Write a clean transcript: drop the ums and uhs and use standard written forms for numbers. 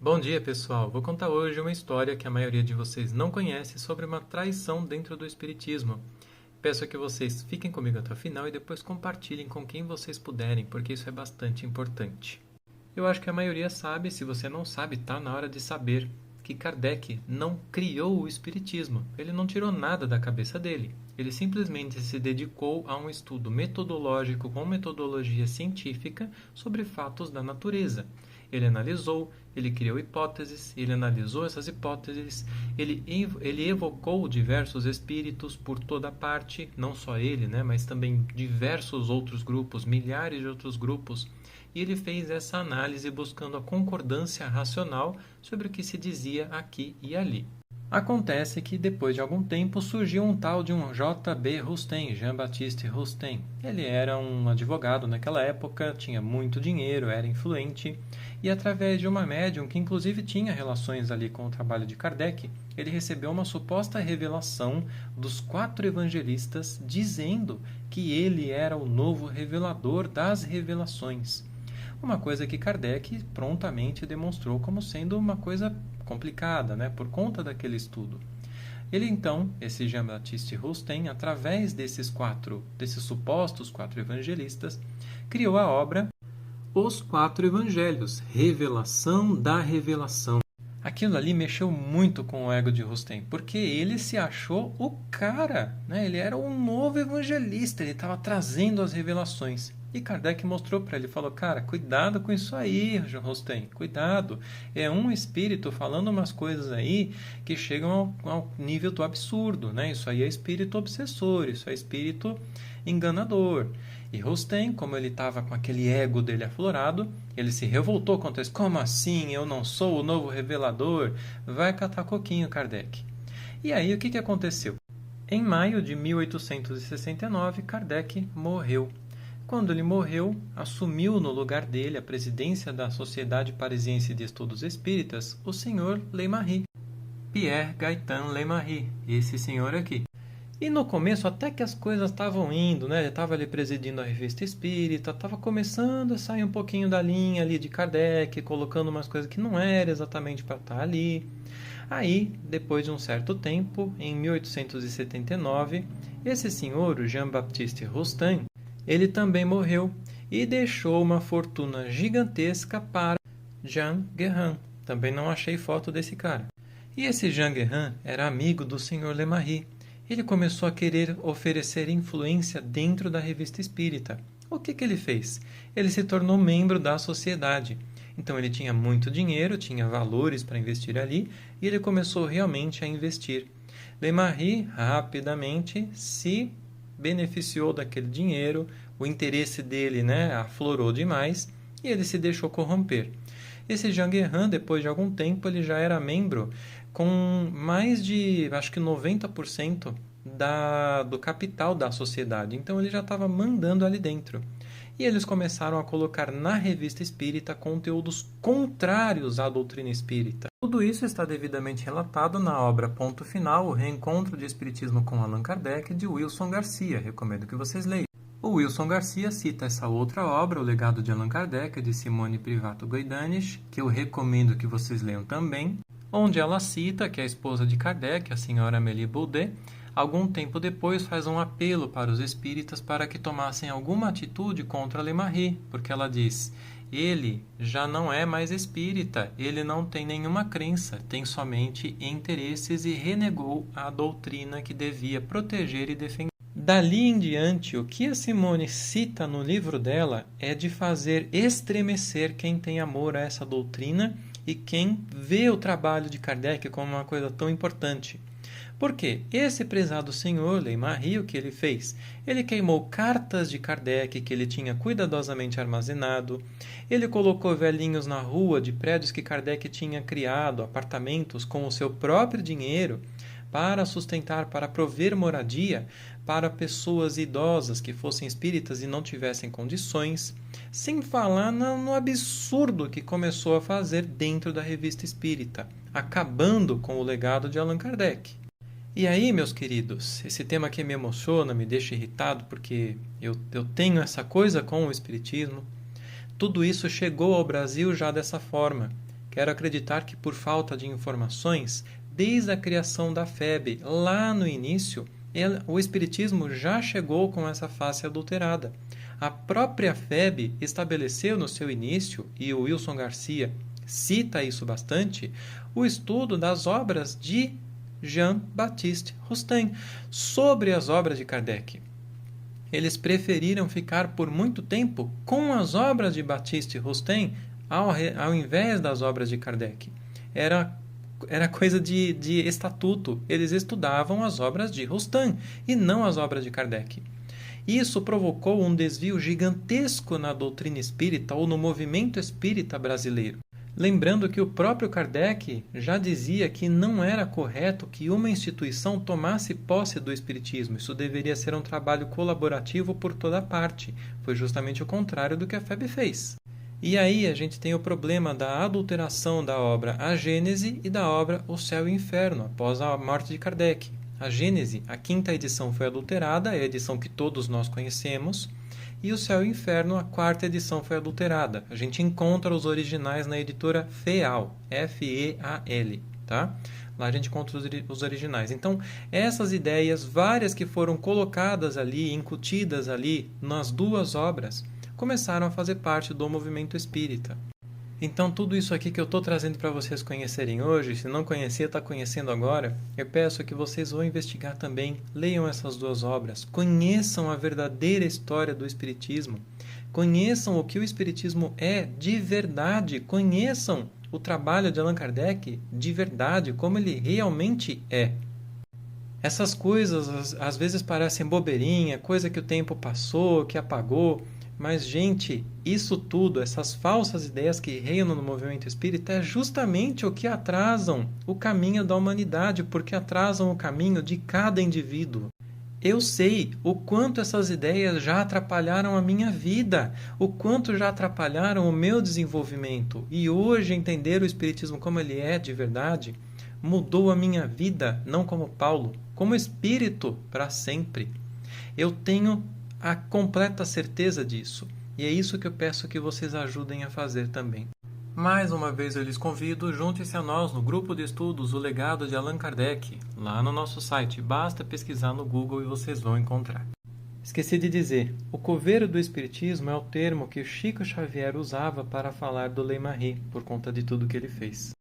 Bom dia, pessoal! Vou contar hoje uma história que a maioria de vocês não conhece sobre uma traição dentro do Espiritismo. Peço que vocês fiquem comigo até o final e depois compartilhem com quem vocês puderem, porque isso é bastante importante. Eu acho que a maioria sabe, se você não sabe, tá na hora de saber que Kardec não criou o Espiritismo. Ele não tirou nada da cabeça dele. Ele simplesmente se dedicou a um estudo metodológico com metodologia científica sobre fatos da natureza. Ele analisou, ele criou hipóteses, ele analisou essas hipóteses, ele evocou diversos espíritos por toda parte, não só ele, mas também diversos outros grupos, milhares de outros grupos, e ele fez essa análise buscando a concordância racional sobre o que se dizia aqui e ali. Acontece que, depois de algum tempo, surgiu um tal de um J.B. Rustem, Jean-Baptiste Rustem. Ele era um advogado naquela época, tinha muito dinheiro, era influente, e através de uma médium que inclusive tinha relações ali com o trabalho de Kardec, ele recebeu uma suposta revelação dos 4 evangelistas dizendo que ele era o novo revelador das revelações. Uma coisa que Kardec prontamente demonstrou como sendo uma coisa complicada, por conta daquele estudo. Ele então, esse Jean-Baptiste Rustem, através desses supostos 4 evangelistas, criou a obra Os 4 Evangelhos, Revelação da Revelação. Aquilo ali mexeu muito com o ego de Rustem, porque ele se achou o cara, ele era um novo evangelista, ele estava trazendo as revelações. E Kardec mostrou para ele, falou, cara, cuidado com isso aí, Rustem, cuidado. É um espírito falando umas coisas aí que chegam ao nível do absurdo, Isso aí é espírito obsessor, isso é espírito enganador. E Rustem, como ele estava com aquele ego dele aflorado, ele se revoltou contra isso. Como assim? Eu não sou o novo revelador? Vai catar coquinho, Kardec. E aí, o que aconteceu? Em maio de 1869, Kardec morreu. Quando ele morreu, assumiu no lugar dele a presidência da Sociedade Parisiense de Estudos Espíritas o senhor Leymarie, Pierre Gaëtan Leymarie, esse senhor aqui. E no começo, até que as coisas estavam indo, ele estava ali presidindo a Revista Espírita, estava começando a sair um pouquinho da linha ali de Kardec, colocando umas coisas que não era exatamente para estar ali. Aí, depois de um certo tempo, em 1879, esse senhor, o Jean-Baptiste Rustem, ele também morreu e deixou uma fortuna gigantesca para Jean Guérin. Também não achei foto desse cara. E esse Jean Guérin era amigo do senhor Leymarie. Ele começou a querer oferecer influência dentro da Revista Espírita. O que ele fez? Ele se tornou membro da sociedade. Então ele tinha muito dinheiro, tinha valores para investir ali, e ele começou realmente a investir. Leymarie rapidamente se beneficiou daquele dinheiro, o interesse dele aflorou demais e ele se deixou corromper. Esse Jean Guérin, depois de algum tempo, ele já era membro com mais de, acho que 90% do capital da sociedade. Então ele já estava mandando ali dentro. E eles começaram a colocar na Revista Espírita conteúdos contrários à doutrina espírita. Tudo isso está devidamente relatado na obra Ponto Final, o Reencontro de Espiritismo com Allan Kardec, de Wilson Garcia. Recomendo que vocês leiam. O Wilson Garcia cita essa outra obra, O Legado de Allan Kardec, de Simone Privato Goidanisch, que eu recomendo que vocês leiam também, onde ela cita que a esposa de Kardec, a senhora Amélie Baudet, algum tempo depois faz um apelo para os espíritas para que tomassem alguma atitude contra Leymarie, porque ela diz, ele já não é mais espírita, ele não tem nenhuma crença, tem somente interesses e renegou a doutrina que devia proteger e defender. Dali em diante, o que a Simone cita no livro dela é de fazer estremecer quem tem amor a essa doutrina e quem vê o trabalho de Kardec como uma coisa tão importante. Porque esse prezado senhor Leymarie, o que ele fez? Ele queimou cartas de Kardec que ele tinha cuidadosamente armazenado, ele colocou velhinhos na rua de prédios que Kardec tinha criado, apartamentos com o seu próprio dinheiro, para sustentar, para prover moradia para pessoas idosas que fossem espíritas e não tivessem condições, sem falar no absurdo que começou a fazer dentro da Revista Espírita, acabando com o legado de Allan Kardec. E aí, meus queridos, esse tema aqui me emociona, me deixa irritado, porque eu tenho essa coisa com o Espiritismo. Tudo isso chegou ao Brasil já dessa forma. Quero acreditar que por falta de informações, desde a criação da FEB, lá no início, o Espiritismo já chegou com essa face adulterada. A própria FEB estabeleceu no seu início, e o Wilson Garcia cita isso bastante, o estudo das obras de Jean-Baptiste Rustin sobre as obras de Kardec. Eles preferiram ficar por muito tempo com as obras de Baptiste Rustin ao invés das obras de Kardec. Era coisa de estatuto. Eles estudavam as obras de Rustin e não as obras de Kardec. Isso provocou um desvio gigantesco na doutrina espírita ou no movimento espírita brasileiro. Lembrando que o próprio Kardec já dizia que não era correto que uma instituição tomasse posse do espiritismo. Isso deveria ser um trabalho colaborativo por toda parte. Foi justamente o contrário do que a FEB fez. E aí a gente tem o problema da adulteração da obra A Gênese e da obra O Céu e o Inferno, após a morte de Kardec. A Gênese, a 5ª edição foi adulterada, é a edição que todos nós conhecemos, e O Céu e o Inferno, a 4ª edição foi adulterada. A gente encontra os originais na editora FEAL, F-E-A-L, tá? Lá a gente encontra os originais. Então, essas ideias, várias que foram colocadas ali, incutidas ali nas duas obras, começaram a fazer parte do movimento espírita. Então, tudo isso aqui que eu estou trazendo para vocês conhecerem hoje, se não conhecia, está conhecendo agora, eu peço que vocês vão investigar também, leiam essas duas obras, conheçam a verdadeira história do Espiritismo, conheçam o que o Espiritismo é de verdade, conheçam o trabalho de Allan Kardec de verdade, como ele realmente é. Essas coisas às vezes parecem bobeirinha, coisa que o tempo passou, que apagou. Mas, gente, isso tudo, essas falsas ideias que reinam no movimento espírita é justamente o que atrasam o caminho da humanidade, porque atrasam o caminho de cada indivíduo. Eu sei o quanto essas ideias já atrapalharam a minha vida, o quanto já atrapalharam o meu desenvolvimento. E hoje entender o Espiritismo como ele é de verdade mudou a minha vida, não como Paulo, como espírito para sempre. Eu tenho a completa certeza disso. E é isso que eu peço que vocês ajudem a fazer também. Mais uma vez eu lhes convido, junte-se a nós no grupo de estudos O Legado de Allan Kardec, lá no nosso site. Basta pesquisar no Google e vocês vão encontrar. Esqueci de dizer, o coveiro do Espiritismo é o termo que Chico Xavier usava para falar do Lei Marie, por conta de tudo que ele fez.